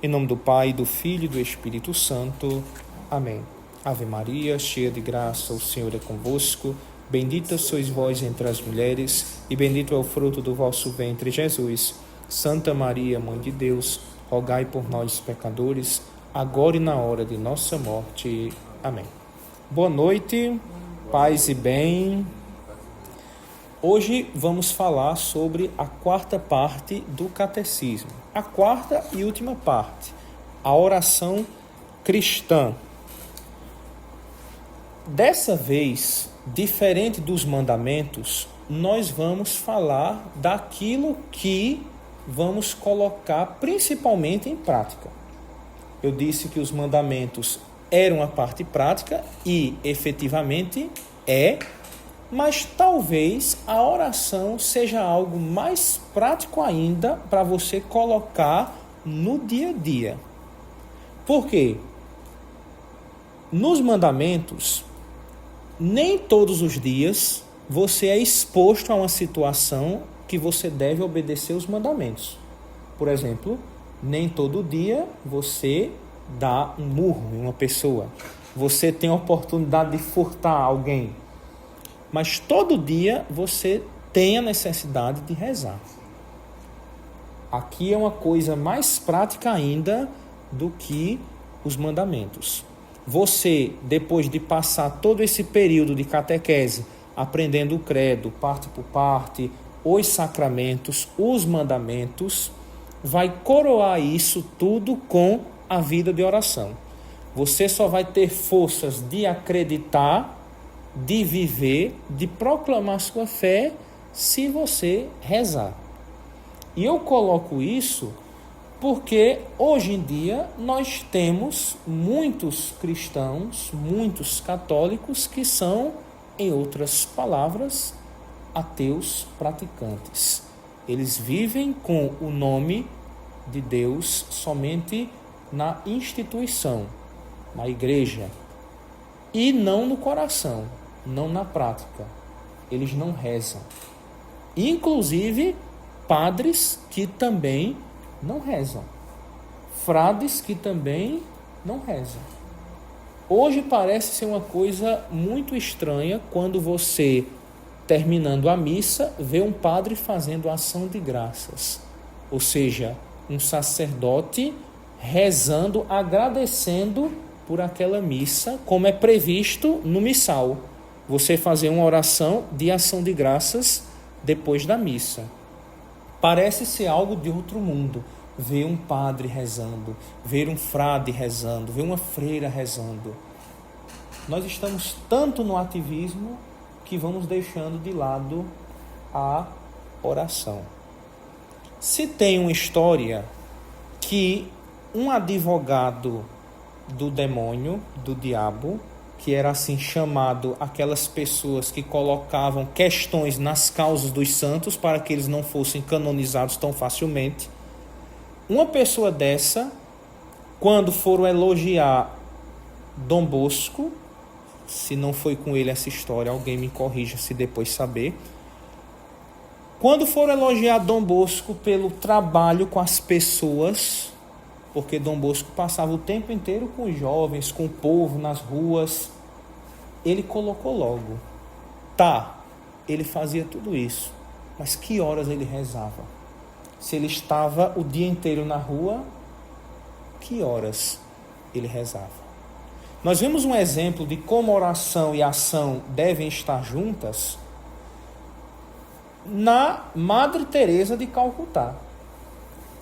Em nome do Pai, do Filho e do Espírito Santo. Amém. Ave Maria, cheia de graça, o Senhor é convosco. Bendita sois vós entre as mulheres, e bendito é o fruto do vosso ventre, Jesus. Santa Maria, Mãe de Deus, rogai por nós, pecadores, agora e na hora de nossa morte. Amém. Boa noite, paz e bem. Hoje vamos falar sobre a quarta parte do catecismo. A quarta e última parte, a oração cristã. Dessa vez, diferente dos mandamentos, nós vamos falar daquilo que vamos colocar principalmente em prática. Eu disse que os mandamentos eram a parte prática e efetivamente é, mas talvez a oração seja algo mais prático ainda para você colocar no dia a dia. Por quê? Nos mandamentos, nem todos os dias você é exposto a uma situação que você deve obedecer os mandamentos. Por exemplo, nem todo dia você dá um murro em uma pessoa. Você tem a oportunidade de furtar alguém. Mas todo dia você tem a necessidade de rezar. Aqui é uma coisa mais prática ainda do que os mandamentos. Você, depois de passar todo esse período de catequese, aprendendo o credo, parte por parte, os sacramentos, os mandamentos, vai coroar isso tudo com a vida de oração. Você só vai ter forças de acreditar, de viver, de proclamar sua fé, se você rezar. E eu coloco isso porque hoje em dia nós temos muitos cristãos, muitos católicos que são, em outras palavras, ateus praticantes. Eles vivem com o nome de Deus somente na instituição, na igreja, e não no coração, não na prática. Eles não rezam. Inclusive, padres que também não rezam. Frades que também não rezam. Hoje parece ser uma coisa muito estranha quando você, terminando a missa, vê um padre fazendo ação de graças. Ou seja, um sacerdote rezando, agradecendo por aquela missa, como é previsto no missal. Você fazer uma oração de ação de graças depois da missa. Parece ser algo de outro mundo. Ver um padre rezando, ver um frade rezando, ver uma freira rezando. Nós estamos tanto no ativismo que vamos deixando de lado a oração. Se tem uma história que um advogado do demônio, do diabo, que era assim chamado aquelas pessoas que colocavam questões nas causas dos santos para que eles não fossem canonizados tão facilmente. Uma pessoa dessa, quando foram elogiar Dom Bosco, se não foi com ele essa história, alguém me corrija se depois saber. Quando foram elogiar Dom Bosco pelo trabalho com as pessoas, porque Dom Bosco passava o tempo inteiro com os jovens, com o povo nas ruas, ele colocou logo, ele fazia tudo isso, mas que horas ele rezava? Se ele estava o dia inteiro na rua, que horas ele rezava? Nós vemos um exemplo de como oração e ação devem estar juntas na Madre Teresa de Calcutá.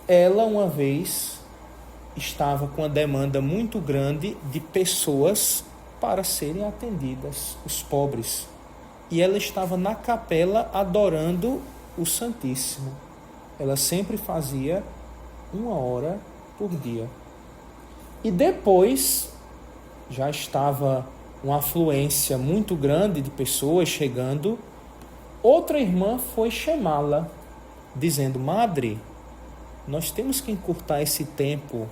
Ela, uma vez, estava com uma demanda muito grande de pessoas para serem atendidas, os pobres. E ela estava na capela adorando o Santíssimo. Ela sempre fazia 1 hora por dia. E depois, já estava uma afluência muito grande de pessoas chegando, outra irmã foi chamá-la, dizendo: Madre, nós temos que encurtar esse tempo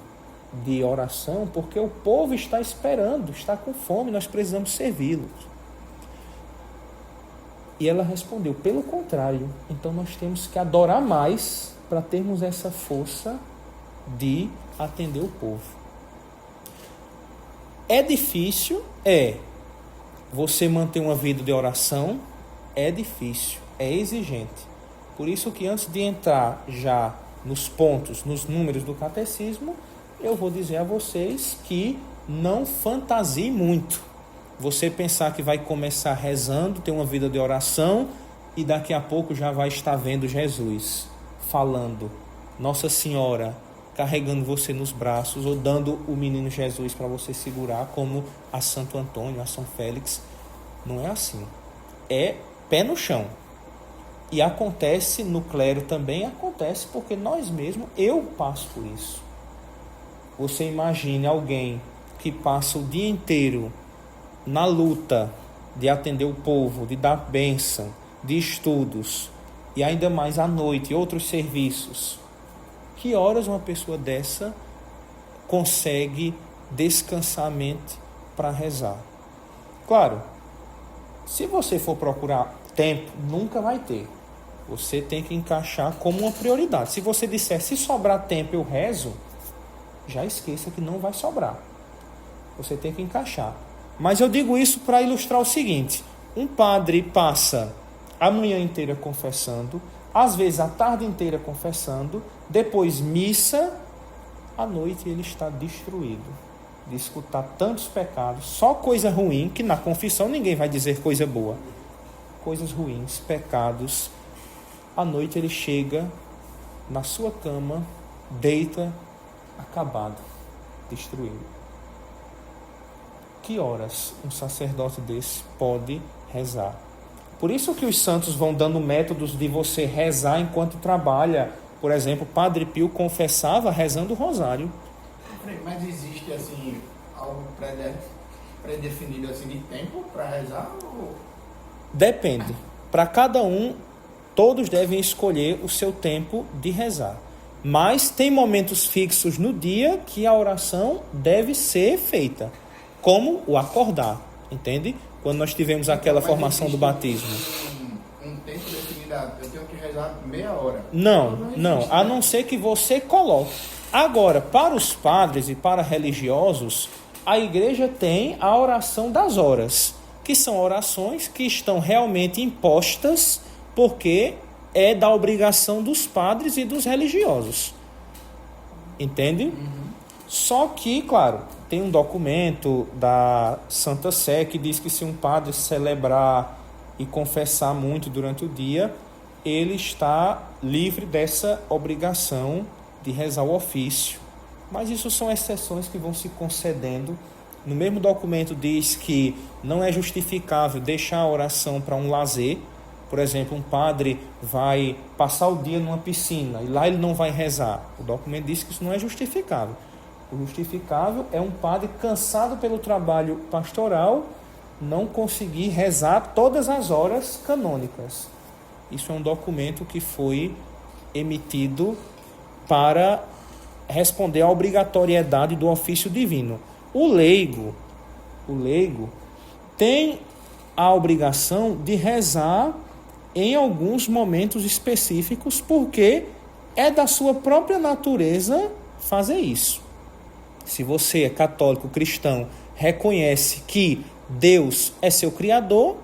de oração, porque o povo está esperando, está com fome, nós precisamos servi-los. E ela respondeu: pelo contrário, então nós temos que adorar mais para termos essa força de atender o povo. É difícil? É. Você manter uma vida de oração é difícil, é exigente. Por isso que antes de entrar já nos pontos, nos números do catecismo, eu vou dizer a vocês que não fantasie muito. Você pensar que vai começar rezando, ter uma vida de oração e daqui a pouco já vai estar vendo Jesus falando, Nossa Senhora carregando você nos braços ou dando o menino Jesus para você segurar, como a Santo Antônio, a São Félix. Não é assim. É pé no chão. E acontece no clero também, acontece porque nós mesmos, eu passo por isso. Você imagine alguém que passa o dia inteiro na luta de atender o povo, de dar bênção, de estudos, e ainda mais à noite, outros serviços. Que horas uma pessoa dessa consegue descansar a mente para rezar? Claro, se você for procurar tempo, nunca vai ter. Você tem que encaixar como uma prioridade. Se você disser, se sobrar tempo eu rezo, já esqueça que não vai sobrar. Você tem que encaixar. Mas eu digo isso para ilustrar o seguinte: um padre passa a manhã inteira confessando, às vezes a tarde inteira confessando, depois missa, à noite ele está destruído, de escutar tantos pecados, só coisa ruim, que na confissão ninguém vai dizer coisa boa. Coisas ruins, pecados. À noite ele chega na sua cama, deita, acabado, destruído. Que horas um sacerdote desse pode rezar? Por isso que os santos vão dando métodos de você rezar enquanto trabalha. Por exemplo, Padre Pio confessava rezando o rosário. Mas existe assim algo predefinido assim de tempo para rezar? Ou... Depende. Para cada um, todos devem escolher o seu tempo de rezar. Mas tem momentos fixos no dia que a oração deve ser feita, como o acordar, entende? Quando nós tivemos aquela formação do batismo. Um tempo definido, eu tenho que rezar meia hora. Não, a não ser que você coloque. Agora, para os padres e para religiosos, a igreja tem a oração das horas, que são orações que estão realmente impostas, porque é da obrigação dos padres e dos religiosos. Entende? Uhum. Só que, claro, tem um documento da Santa Sé que diz que se um padre celebrar e confessar muito durante o dia, ele está livre dessa obrigação de rezar o ofício. Mas isso são exceções que vão se concedendo. No mesmo documento diz que não é justificável deixar a oração para um lazer. Por exemplo, um padre vai passar o dia numa piscina e lá ele não vai rezar. O documento diz que isso não é justificável. O justificável é um padre cansado pelo trabalho pastoral não conseguir rezar todas as horas canônicas. Isso é um documento que foi emitido para responder à obrigatoriedade do ofício divino. O leigo tem a obrigação de rezar em alguns momentos específicos, porque é da sua própria natureza fazer isso. Se você é católico, cristão, reconhece que Deus é seu Criador,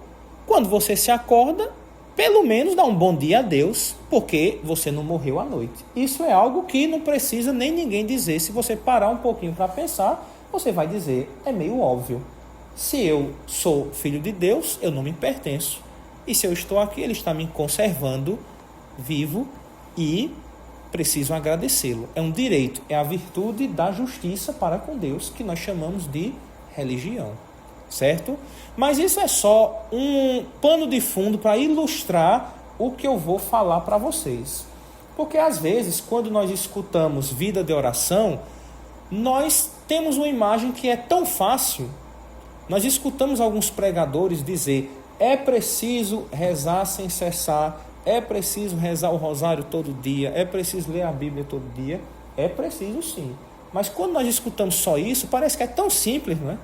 quando você se acorda, pelo menos dá um bom dia a Deus, porque você não morreu à noite. Isso é algo que não precisa nem ninguém dizer. Se você parar um pouquinho para pensar, você vai dizer, é meio óbvio. Se eu sou filho de Deus, eu não me pertenço. E se eu estou aqui, Ele está me conservando vivo e preciso agradecê-lo. É um direito, é a virtude da justiça para com Deus, que nós chamamos de religião. Certo? Mas isso é só um pano de fundo para ilustrar o que eu vou falar para vocês. Porque às vezes, quando nós escutamos vida de oração, nós temos uma imagem que é tão fácil. Nós escutamos alguns pregadores dizer: é preciso rezar sem cessar, é preciso rezar o rosário todo dia, é preciso ler a Bíblia todo dia. É preciso sim. Mas quando nós escutamos só isso, parece que é tão simples, não é?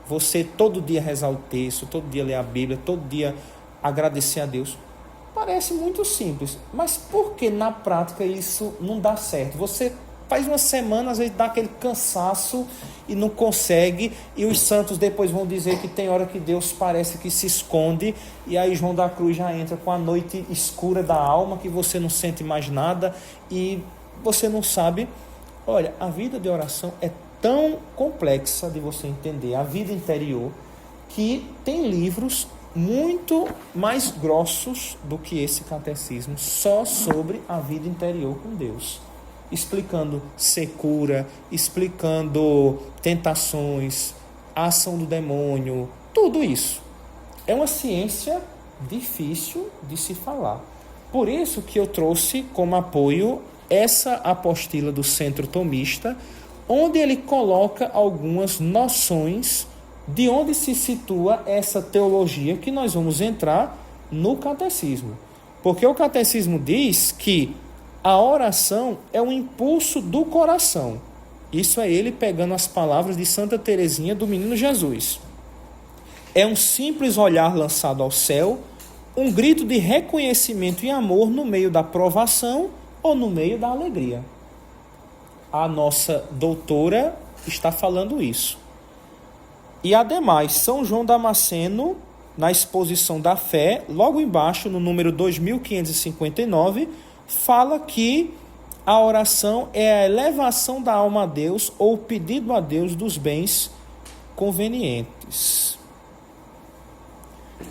Você todo dia rezar o texto, todo dia ler a Bíblia, todo dia agradecer a Deus. Parece muito simples, mas por que na prática isso não dá certo? Você faz uma semana, às vezes dá aquele cansaço e não consegue, e os santos depois vão dizer que tem hora que Deus parece que se esconde, e aí João da Cruz já entra com a noite escura da alma, que você não sente mais nada, e você não sabe. Olha, a vida de oração é tão complexa de você entender, a vida interior, que tem livros muito mais grossos do que esse catecismo, só sobre a vida interior com Deus, explicando secura, explicando tentações, a ação do demônio, tudo isso. É uma ciência difícil de se falar. Por isso que eu trouxe como apoio essa apostila do Centro Tomista, onde ele coloca algumas noções de onde se situa essa teologia que nós vamos entrar no catecismo. Porque o catecismo diz que a oração é um impulso do coração. Isso é ele pegando as palavras de Santa Teresinha do Menino Jesus. É um simples olhar lançado ao céu, um grito de reconhecimento e amor no meio da provação ou no meio da alegria. A nossa doutora está falando isso. E ademais, São João Damasceno, na exposição da fé, logo embaixo, no número 2559, fala que a oração é a elevação da alma a Deus ou o pedido a Deus dos bens convenientes.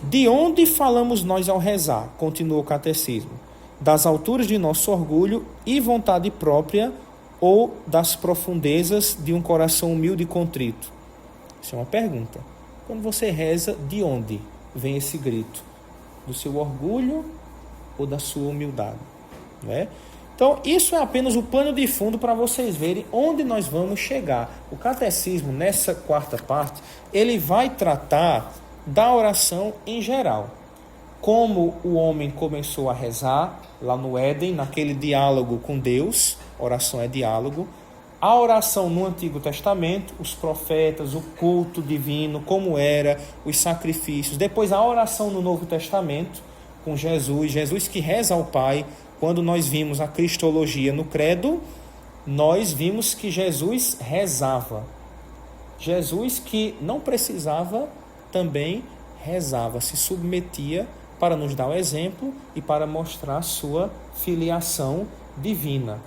De onde falamos nós ao rezar? Continua o catecismo. Das alturas de nosso orgulho e vontade própria ou das profundezas de um coração humilde e contrito? Isso é uma pergunta. Quando você reza, de onde vem esse grito? Do seu orgulho ou da sua humildade? Não é? Então, isso é apenas o pano de fundo para vocês verem onde nós vamos chegar. O catecismo, nessa quarta parte, ele vai tratar da oração em geral. Como o homem começou a rezar lá no Éden, naquele diálogo com Deus, oração é diálogo. A oração no Antigo Testamento, os profetas, o culto divino, como era, os sacrifícios. Depois a oração no Novo Testamento, com Jesus que reza ao Pai. Quando nós vimos a cristologia no credo, nós vimos que Jesus rezava. Jesus que não precisava, também rezava, se submetia para nos dar o exemplo e para mostrar sua filiação divina.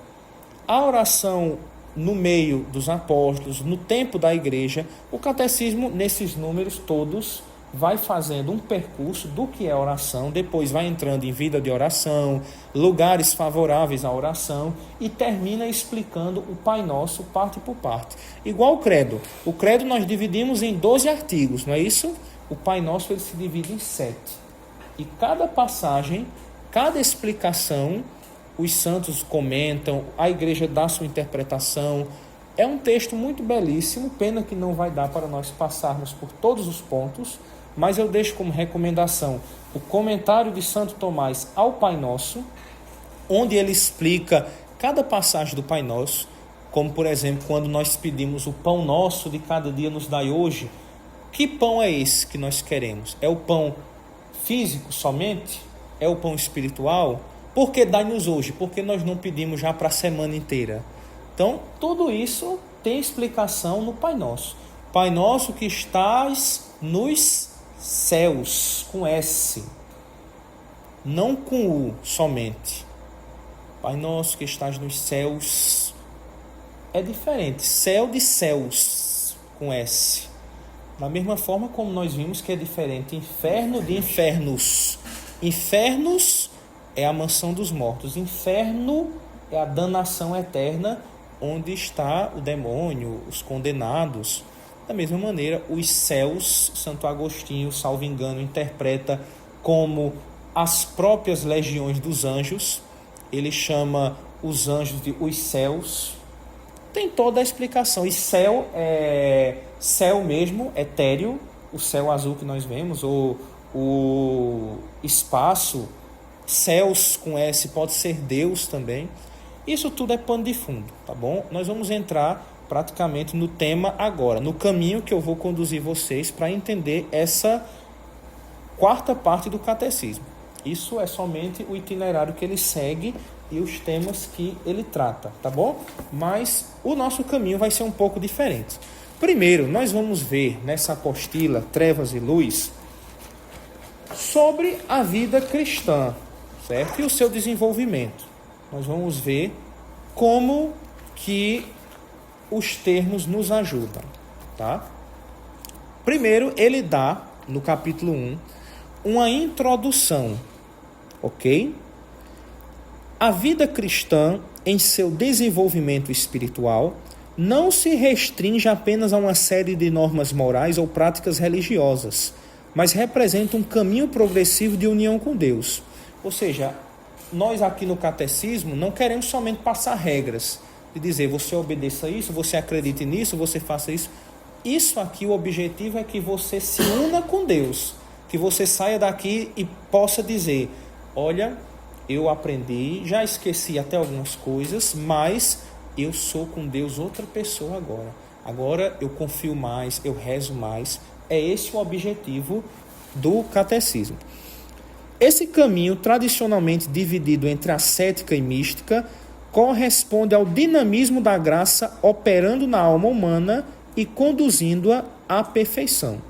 A oração no meio dos apóstolos, no tempo da igreja, o catecismo, nesses números todos, vai fazendo um percurso do que é oração, depois vai entrando em vida de oração, lugares favoráveis à oração e termina explicando o Pai Nosso parte por parte. Igual o credo. O credo nós dividimos em 12 artigos, não é isso? O Pai Nosso ele se divide em 7. E cada passagem, cada explicação, os santos comentam, a igreja dá sua interpretação. É um texto muito belíssimo, pena que não vai dar para nós passarmos por todos os pontos, mas eu deixo como recomendação o comentário de Santo Tomás ao Pai Nosso, onde ele explica cada passagem do Pai Nosso, como por exemplo, quando nós pedimos o pão nosso de cada dia nos dai hoje. Que pão é esse que nós queremos? É o pão físico somente? É o pão espiritual? Por que dai-nos hoje? Porque nós não pedimos já para a semana inteira. Então, tudo isso tem explicação no Pai Nosso. Pai Nosso que estás nos céus, com S, não com U somente. Pai Nosso que estás nos céus, é diferente, céu de céus, com S. Da mesma forma como nós vimos que é diferente inferno de infernos. Infernos é a mansão dos mortos, inferno é a danação eterna, onde está o demônio, os condenados. Da mesma maneira, os céus, Santo Agostinho, salvo engano, interpreta como as próprias legiões dos anjos. Ele chama os anjos de os céus. Tem toda a explicação. E céu é céu mesmo, etéreo, o céu azul que nós vemos, ou o espaço, céus com S, pode ser Deus também. Isso tudo é pano de fundo, tá bom? Nós vamos entrar praticamente no tema agora, no caminho que eu vou conduzir vocês para entender essa quarta parte do catecismo. Isso é somente o itinerário que ele segue e os temas que ele trata, tá bom? Mas o nosso caminho vai ser um pouco diferente. Primeiro, nós vamos ver nessa apostila Trevas e Luz sobre a vida cristã, certo? E o seu desenvolvimento. Nós vamos ver como que os termos nos ajudam, tá? Primeiro, ele dá, no capítulo 1, uma introdução, ok? A vida cristã, em seu desenvolvimento espiritual, não se restringe apenas a uma série de normas morais ou práticas religiosas, mas representa um caminho progressivo de união com Deus. Ou seja, nós aqui no catecismo não queremos somente passar regras, de dizer, você obedeça isso, você acredite nisso, você faça isso. Isso aqui, o objetivo é que você se una com Deus, que você saia daqui e possa dizer, olha, eu aprendi, já esqueci até algumas coisas, mas eu sou com Deus outra pessoa agora. Agora eu confio mais, eu rezo mais. É esse o objetivo do catecismo. Esse caminho, tradicionalmente dividido entre ascética e mística, corresponde ao dinamismo da graça operando na alma humana e conduzindo-a à perfeição.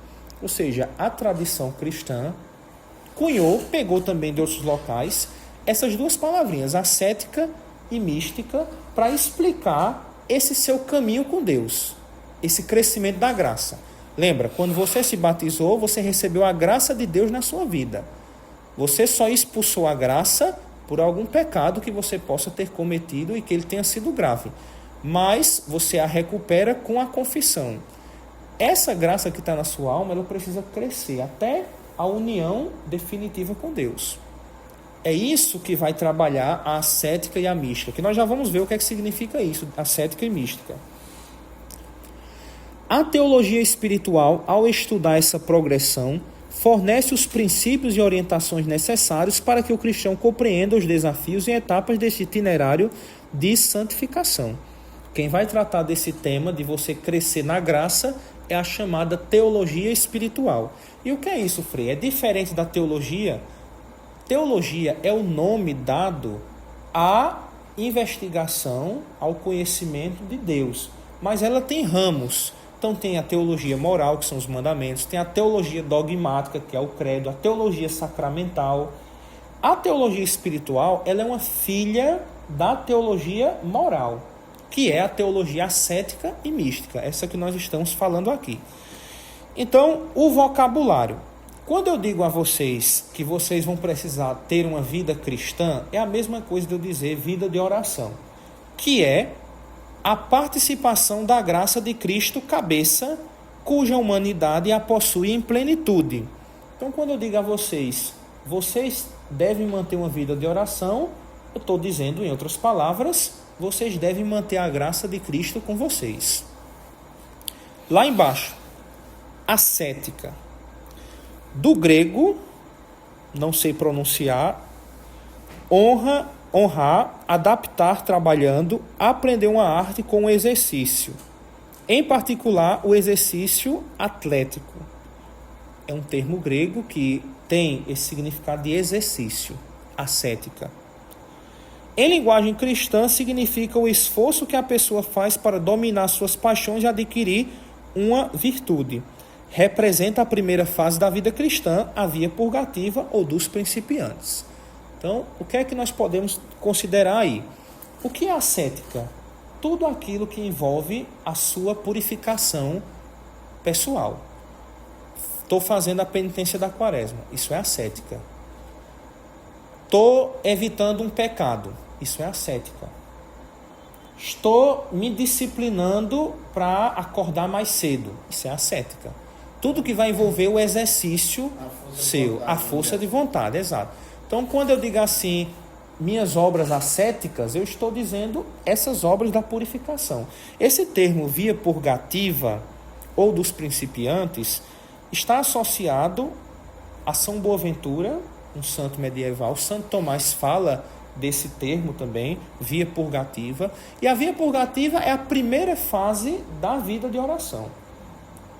Ou seja, a tradição cristã pegou também de outros locais, essas duas palavrinhas, ascética e mística, para explicar esse seu caminho com Deus, esse crescimento da graça. Lembra, quando você se batizou, você recebeu a graça de Deus na sua vida. Você só expulsou a graça por algum pecado que você possa ter cometido e que ele tenha sido grave. Mas você a recupera com a confissão. Essa graça que está na sua alma, ela precisa crescer até a união definitiva com Deus. É isso que vai trabalhar a ascética e a mística, que nós já vamos ver o que é que significa isso, ascética e mística. A teologia espiritual, ao estudar essa progressão, fornece os princípios e orientações necessários para que o cristão compreenda os desafios e etapas desse itinerário de santificação. Quem vai tratar desse tema de você crescer na graça é a chamada teologia espiritual. E o que é isso, Frei? É diferente da teologia. Teologia é o nome dado à investigação, ao conhecimento de Deus. Mas ela tem ramos. Então tem a teologia moral, que são os mandamentos, tem a teologia dogmática, que é o credo, a teologia sacramental. A teologia espiritual, ela é uma filha da teologia moral, que é a teologia ascética e mística, essa que nós estamos falando aqui. Então, o vocabulário. Quando eu digo a vocês que vocês vão precisar ter uma vida cristã, é a mesma coisa de eu dizer vida de oração, que é a participação da graça de Cristo, cabeça, cuja humanidade a possui em plenitude. Então, quando eu digo a vocês, vocês devem manter uma vida de oração, eu estou dizendo, em outras palavras, vocês devem manter a graça de Cristo com vocês. Lá embaixo, ascética. Do grego, não sei pronunciar, honrar, adaptar trabalhando, aprender uma arte com o exercício. Em particular, o exercício atlético. É um termo grego que tem esse significado de exercício, ascética. Em linguagem cristã, significa o esforço que a pessoa faz para dominar suas paixões e adquirir uma virtude. Representa a primeira fase da vida cristã, a via purgativa ou dos principiantes. Então, o que é que nós podemos considerar aí? O que é ascética? Tudo aquilo que envolve a sua purificação pessoal. Estou fazendo a penitência da quaresma. Isso é ascética. Estou evitando um pecado. Isso é ascética. Estou me disciplinando para acordar mais cedo. Isso é ascética. Tudo que vai envolver o exercício seu, a força de vontade, exato. Então, quando eu digo assim, minhas obras ascéticas, eu estou dizendo essas obras da purificação. Esse termo via purgativa ou dos principiantes está associado a São Boaventura, um santo medieval. Santo Tomás fala desse termo também, via purgativa. E a via purgativa é a primeira fase da vida de oração.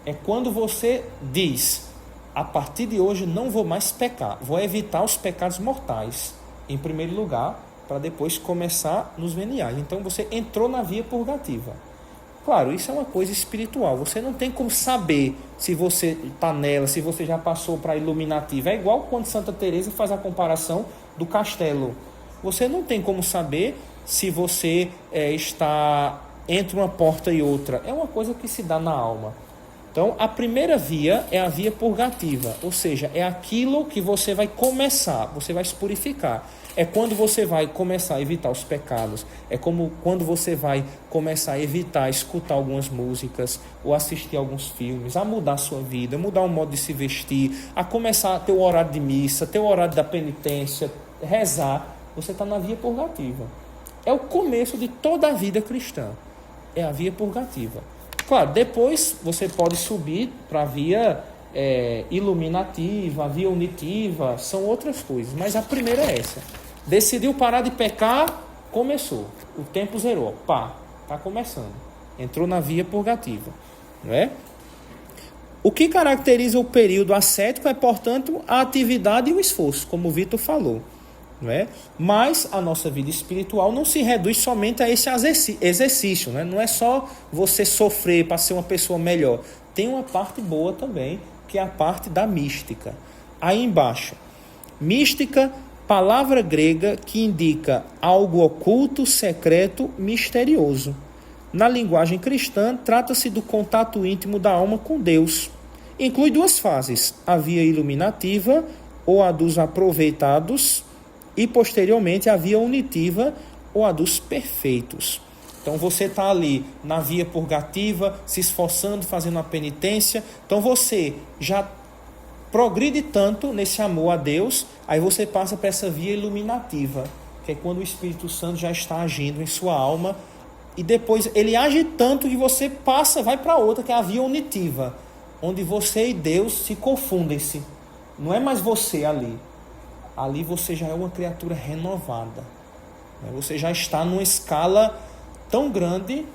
É quando você diz, a partir de hoje não vou mais pecar, vou evitar os pecados mortais, em primeiro lugar, para depois começar nos veniais. Então você entrou na via purgativa. Claro, isso é uma coisa espiritual, você não tem como saber se você está nela, se você já passou para a iluminativa. É igual quando Santa Teresa faz a comparação do castelo. Você não tem como saber se você está entre uma porta e outra. É uma coisa que se dá na alma. Então, a primeira via é a via purgativa, ou seja, é aquilo que você vai começar, você vai se purificar. É quando você vai começar a evitar os pecados, é como quando você vai começar a evitar escutar algumas músicas ou assistir alguns filmes, a mudar a sua vida, mudar o modo de se vestir, a começar a ter o horário de missa, ter o horário da penitência, rezar. Você está na via purgativa. É o começo de toda a vida cristã, é a via purgativa. Claro, depois você pode subir para a via iluminativa, a via unitiva, são outras coisas, mas a primeira é essa. Decidiu parar de pecar, começou. O tempo zerou. Pá, está começando. Entrou na via purgativa. Não é? O que caracteriza o período ascético é, portanto, a atividade e o esforço, como o Vitor falou. Não é? Mas a nossa vida espiritual não se reduz somente a esse exercício. Não é? Não é só você sofrer para ser uma pessoa melhor. Tem uma parte boa também, que é a parte da mística. Aí embaixo, mística, palavra grega que indica algo oculto, secreto, misterioso. Na linguagem cristã, trata-se do contato íntimo da alma com Deus. Inclui duas fases, a via iluminativa ou a dos aproveitados e, posteriormente, a via unitiva ou a dos perfeitos. Então, você está ali na via purgativa, se esforçando, fazendo a penitência. Então, você já progride tanto nesse amor a Deus, aí você passa para essa via iluminativa, que é quando o Espírito Santo já está agindo em sua alma, e depois ele age tanto que você passa, vai para outra, que é a via unitiva, onde você e Deus se confundem-se. Não é mais você ali. Ali você já é uma criatura renovada. Você já está numa escala tão grande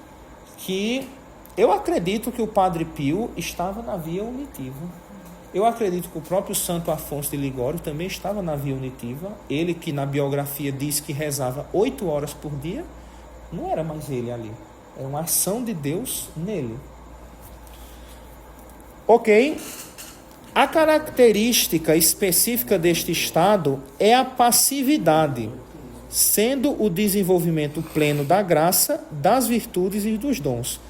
que eu acredito que o Padre Pio estava na via unitiva. Eu acredito que o próprio Santo Afonso de Ligório também estava na via unitiva. Ele que na biografia diz que rezava 8 horas por dia, não era mais ele ali. Era uma ação de Deus nele. Ok. A característica específica deste estado é a passividade, sendo o desenvolvimento pleno da graça, das virtudes e dos dons.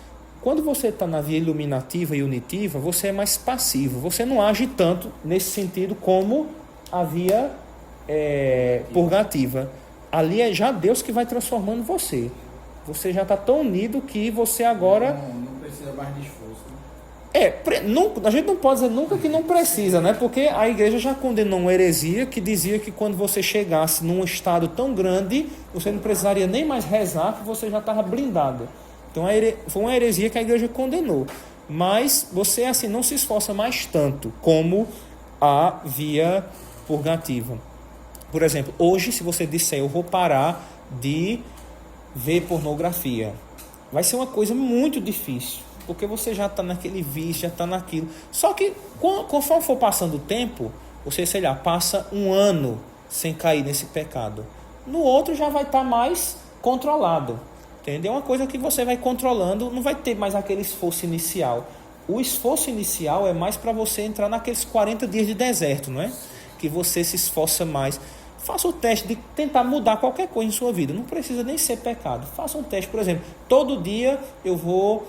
Quando você está na via iluminativa e unitiva, você é mais passivo. Você não age tanto nesse sentido como a via purgativa. Ali é já Deus que vai transformando você. Você já está tão unido que você agora... Não precisa mais de esforço. A gente não pode dizer nunca que não precisa, né? Porque a igreja já condenou uma heresia que dizia que quando você chegasse num estado tão grande, você não precisaria nem mais rezar, que você já estava blindado. Então foi uma heresia que a igreja condenou. Mas você assim não se esforça mais tanto como a via purgativa. Por exemplo, hoje se você disser eu vou parar de ver pornografia, vai ser uma coisa muito difícil. Porque você já está naquele vício, já está naquilo. Só que conforme for passando o tempo, você, sei lá, passa 1 ano sem cair nesse pecado. No outro já vai estar mais controlado. Entendeu? É uma coisa que você vai controlando, não vai ter mais aquele esforço inicial. O esforço inicial é mais para você entrar naqueles 40 dias de deserto, não é? Que você se esforça mais. Faça o teste de tentar mudar qualquer coisa em sua vida. Não precisa nem ser pecado. Faça um teste, por exemplo, todo dia eu vou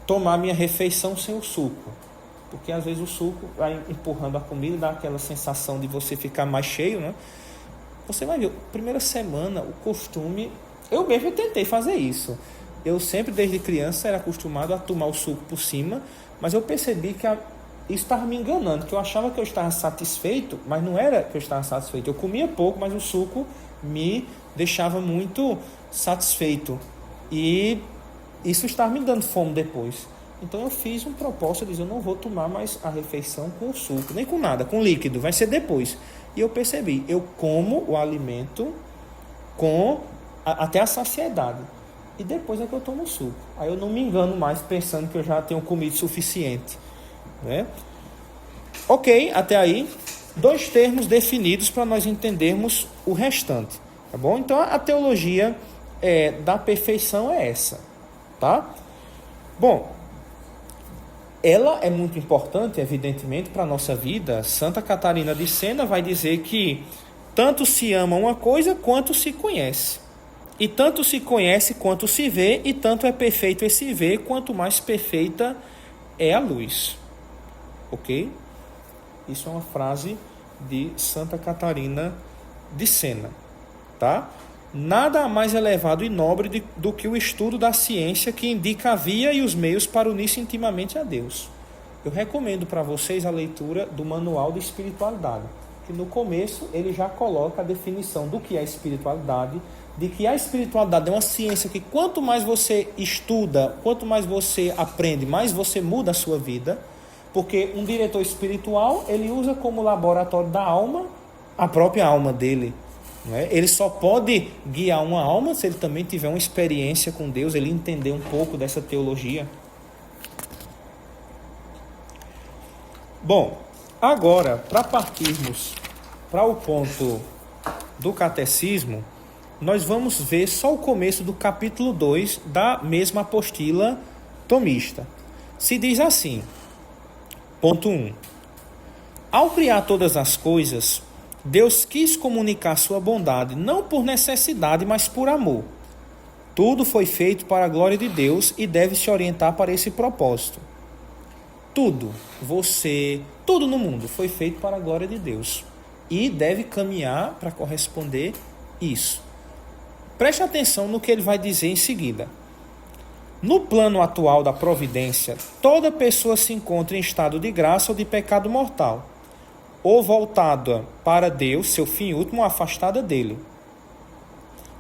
tomar minha refeição sem o suco. Porque às vezes o suco vai empurrando a comida, dá aquela sensação de você ficar mais cheio, né? Você vai ver, primeira semana, o costume... Eu mesmo tentei fazer isso. Eu sempre, desde criança, era acostumado a tomar o suco por cima, mas eu percebi que isso estava me enganando, que eu achava que eu estava satisfeito, mas não era que eu estava satisfeito. Eu comia pouco, mas o suco me deixava muito satisfeito. E isso estava me dando fome depois. Então eu fiz um propósito de dizer, eu não vou tomar mais a refeição com suco, nem com nada, com líquido, vai ser depois. E eu percebi, eu como o alimento até a saciedade. E depois é que eu tomo suco. Aí eu não me engano mais pensando que eu já tenho comido suficiente. né? Ok, até aí, 2 termos definidos para nós entendermos o restante, tá bom? Então, a teologia da perfeição é essa, tá? Bom, ela é muito importante, evidentemente, para a nossa vida. Santa Catarina de Sena vai dizer que tanto se ama uma coisa quanto se conhece. E tanto se conhece quanto se vê, e tanto é perfeito esse ver, quanto mais perfeita é a luz. Ok? Isso é uma frase de Santa Catarina de Sena. Tá? Nada há mais elevado e nobre do que o estudo da ciência que indica a via e os meios para unir-se intimamente a Deus. Eu recomendo para vocês a leitura do Manual de Espiritualidade, que no começo ele já coloca a definição do que é espiritualidade, de que a espiritualidade é uma ciência que quanto mais você estuda, quanto mais você aprende, mais você muda a sua vida, porque um diretor espiritual, ele usa como laboratório da alma a própria alma dele. Ele só pode guiar uma alma se ele também tiver uma experiência com Deus, ele entender um pouco dessa teologia. Bom, agora, para partirmos para o ponto do catecismo, nós vamos ver só o começo do capítulo 2 da mesma apostila tomista. Se diz assim, ponto 1. Ao criar todas as coisas, Deus quis comunicar sua bondade, não por necessidade, mas por amor. Tudo foi feito para a glória de Deus e deve se orientar para esse propósito. Tudo, você, tudo no mundo foi feito para a glória de Deus e deve caminhar para corresponder isso. Preste atenção no que ele vai dizer em seguida. No plano atual da providência, toda pessoa se encontra em estado de graça ou de pecado mortal, ou voltada para Deus, seu fim último, ou afastada dele.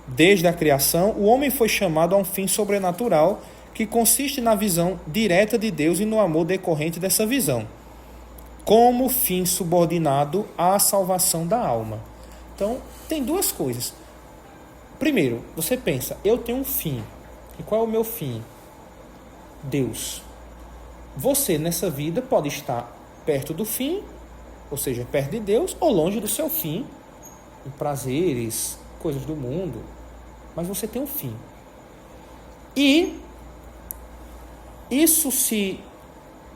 Desde a criação, o homem foi chamado a um fim sobrenatural que consiste na visão direta de Deus e no amor decorrente dessa visão, como fim subordinado à salvação da alma. Então, tem 2 coisas. Primeiro, você pensa, eu tenho um fim. E qual é o meu fim? Deus. Você, nessa vida, pode estar perto do fim, ou seja, perto de Deus, ou longe do seu fim, em prazeres, coisas do mundo, mas você tem um fim. E isso se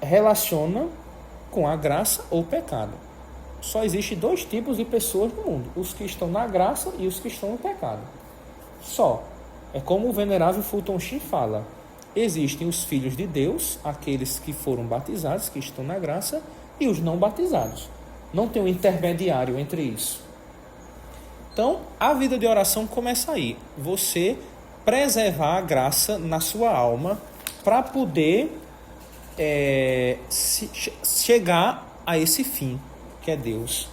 relaciona com a graça ou o pecado. Só existem 2 tipos de pessoas no mundo, os que estão na graça e os que estão no pecado. Só. É como o venerável Fulton Sheen fala, existem os filhos de Deus, aqueles que foram batizados, que estão na graça, e os não batizados. Não tem um intermediário entre isso. Então, a vida de oração começa aí. Você preservar a graça na sua alma para poder chegar a esse fim, que é Deus.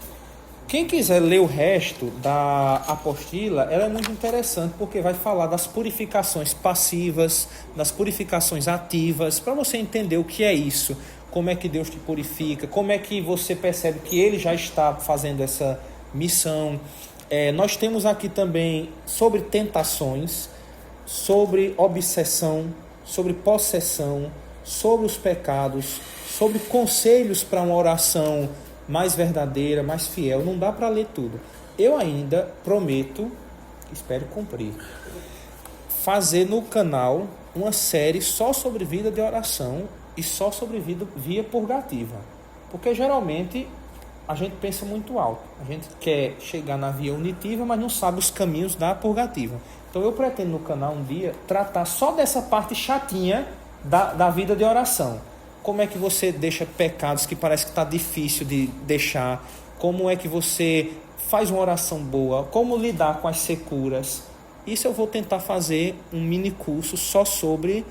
Quem quiser ler o resto da apostila, ela é muito interessante, porque vai falar das purificações passivas, das purificações ativas, para você entender o que é isso, como é que Deus te purifica, como é que você percebe que Ele já está fazendo essa missão. Nós temos aqui também sobre tentações, sobre obsessão, sobre possessão, sobre os pecados, sobre conselhos para uma oração mais verdadeira, mais fiel. Não dá para ler tudo. Eu ainda prometo, espero cumprir, fazer no canal uma série só sobre vida de oração e só sobre via purgativa. Porque geralmente a gente pensa muito alto. A gente quer chegar na via unitiva, mas não sabe os caminhos da purgativa. Então eu pretendo no canal um dia tratar só dessa parte chatinha da vida de oração. Como é que você deixa pecados que parece que está difícil de deixar? Como é que você faz uma oração boa? Como lidar com as securas? Isso eu vou tentar fazer um mini curso só sobre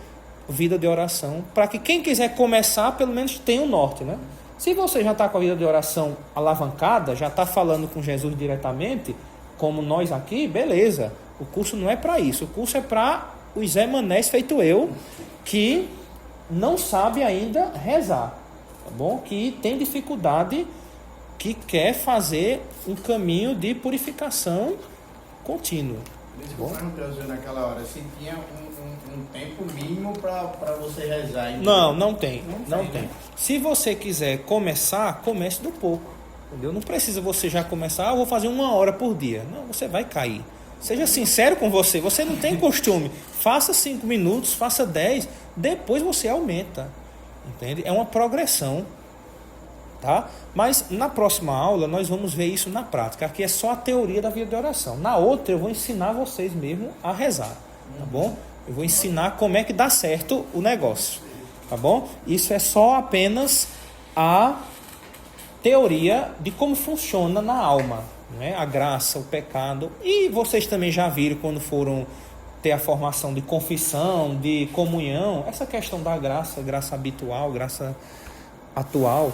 vida de oração, para que quem quiser começar, pelo menos tenha um norte, né? Se você já está com a vida de oração alavancada, já está falando com Jesus diretamente, como nós aqui, beleza. O curso não é para isso. O curso é para os Zé Manés feito eu, que não sabe ainda rezar, tá bom? Que tem dificuldade, que quer fazer um caminho de purificação contínuo. Por isso que eu perguntei naquela hora se tinha um tempo mínimo mínimo para você rezar? Não tem. Não tem, Tem. né? Se você quiser começar, comece do pouco. Entendeu? Não precisa você já começar, vou fazer 1 hora por dia. Não, você vai cair. Seja sincero com você. Você não tem costume. Faça 5 minutos, faça 10. Depois você aumenta. Entende? É uma progressão. Tá? Mas na próxima aula nós vamos ver isso na prática. Aqui é só a teoria da vida de oração. Na outra eu vou ensinar vocês mesmo a rezar. Tá bom? Eu vou ensinar como é que dá certo o negócio. Tá bom? Isso é só apenas a teoria de como funciona na alma, né? A graça, o pecado. E vocês também já viram quando foram ter a formação de confissão, de comunhão, essa questão da graça, graça habitual, graça atual.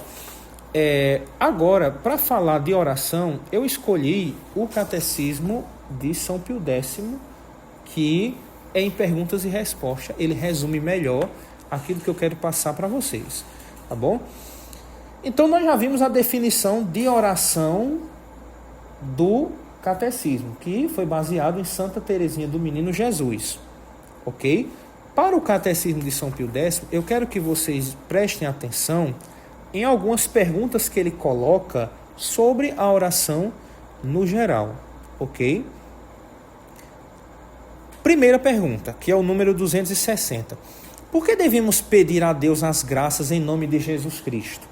Agora, para falar de oração, eu escolhi o Catecismo de São Pio X, que é em perguntas e respostas. Ele resume melhor aquilo que eu quero passar para vocês, tá bom? Então, nós já vimos a definição de oração do Catecismo, que foi baseado em Santa Teresinha do Menino Jesus, ok? Para o Catecismo de São Pio X, eu quero que vocês prestem atenção em algumas perguntas que ele coloca sobre a oração no geral, ok? Primeira pergunta, que é o número 260. Por que devemos pedir a Deus as graças em nome de Jesus Cristo?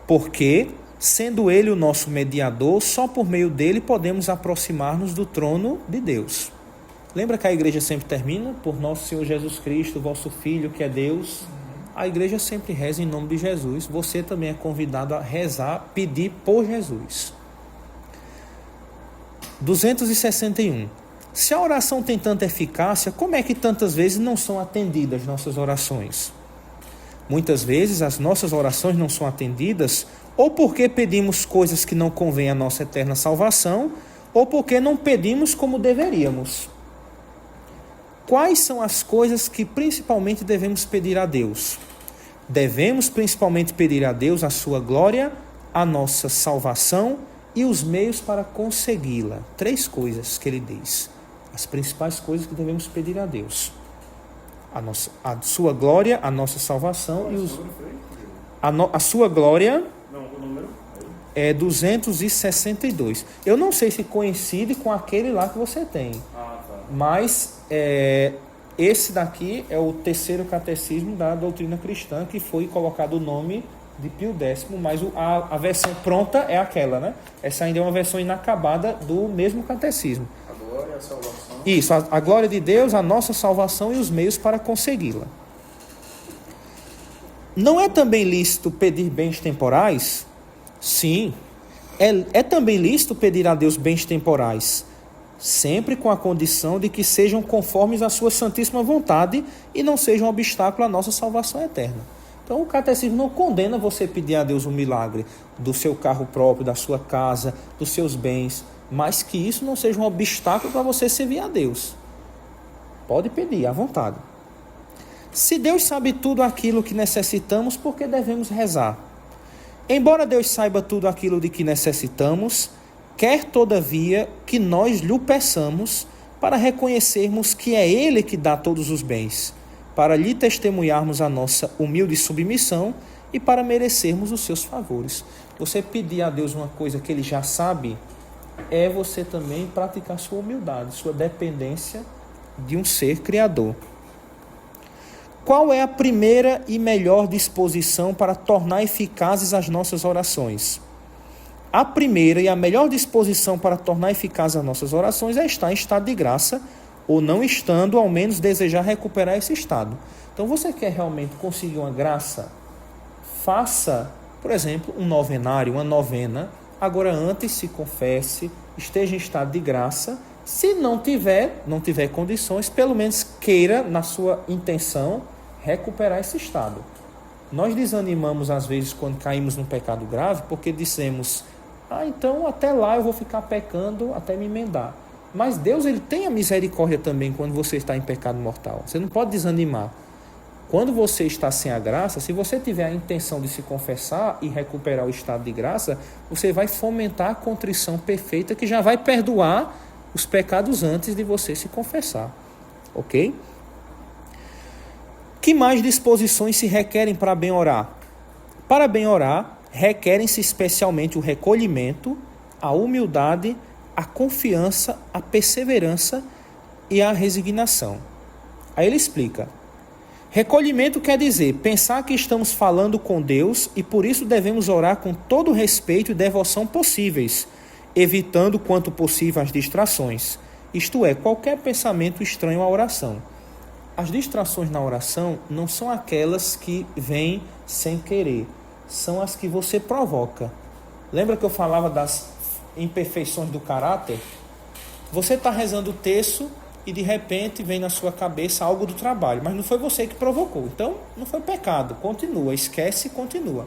Porque, sendo Ele o nosso mediador, só por meio dele podemos aproximar-nos do trono de Deus. Lembra que a igreja sempre termina? Por nosso Senhor Jesus Cristo, vosso Filho, que é Deus. A igreja sempre reza em nome de Jesus. Você também é convidado a rezar, pedir por Jesus. 261. Se a oração tem tanta eficácia, como é que tantas vezes não são atendidas nossas orações? Muitas vezes as nossas orações não são atendidas ou porque pedimos coisas que não convêm à nossa eterna salvação, ou porque não pedimos como deveríamos. Quais são as coisas que principalmente devemos pedir a Deus? Devemos principalmente pedir a Deus a sua glória, a nossa salvação e os meios para consegui-la. 3 coisas que ele diz. As principais coisas que devemos pedir a Deus. A sua glória, a nossa salvação e a sua glória. Não, o número é 262. Eu não sei se coincide com aquele lá que você tem. Tá. Mas esse daqui é o terceiro catecismo da doutrina cristã, que foi colocado o nome de Pio X, mas a versão pronta é aquela, né? Essa ainda é uma versão inacabada do mesmo catecismo. A glória, a salvação. Isso, a glória de Deus, a nossa salvação e os meios para consegui-la. Não é também lícito pedir bens temporais? Sim. É também lícito pedir a Deus bens temporais, sempre com a condição de que sejam conformes à sua santíssima vontade e não sejam um obstáculo à nossa salvação eterna. Então o catecismo não condena você pedir a Deus um milagre do seu carro próprio, da sua casa, dos seus bens, mas que isso não seja um obstáculo para você servir a Deus. Pode pedir, à vontade. Se Deus sabe tudo aquilo que necessitamos, por que devemos rezar? Embora Deus saiba tudo aquilo de que necessitamos, quer todavia que nós lhe peçamos para reconhecermos que é Ele que dá todos os bens, para lhe testemunharmos a nossa humilde submissão e para merecermos os seus favores. Você pedir a Deus uma coisa que Ele já sabe, é você também praticar sua humildade, sua dependência de um ser criador. Qual é a primeira e melhor disposição para tornar eficazes as nossas orações? A primeira e a melhor disposição para tornar eficazes as nossas orações é estar em estado de graça, ou não estando, ao menos desejar recuperar esse estado. Então, você quer realmente conseguir uma graça? Faça, por exemplo, um novenário, uma novena. Agora, antes se confesse, esteja em estado de graça. Se não tiver condições, pelo menos queira, na sua intenção, recuperar esse estado. Nós desanimamos, às vezes, quando caímos num pecado grave, porque dissemos, então até lá eu vou ficar pecando até me emendar. Mas Deus, Ele tem a misericórdia também quando você está em pecado mortal. Você não pode desanimar. Quando você está sem a graça, se você tiver a intenção de se confessar e recuperar o estado de graça, você vai fomentar a contrição perfeita que já vai perdoar os pecados antes de você se confessar. Ok? Que mais disposições se requerem para bem orar? Para bem orar, requerem-se especialmente o recolhimento, a humildade, a confiança, a perseverança e a resignação. Aí ele explica. Recolhimento quer dizer pensar que estamos falando com Deus e por isso devemos orar com todo o respeito e devoção possíveis, evitando quanto possível as distrações, isto é, qualquer pensamento estranho à oração. As distrações na oração não são aquelas que vêm sem querer, são as que você provoca. Lembra que eu falava das imperfeições do caráter? Você está rezando o terço e de repente vem na sua cabeça algo do trabalho, mas não foi você que provocou, então não foi pecado, continua, esquece e continua.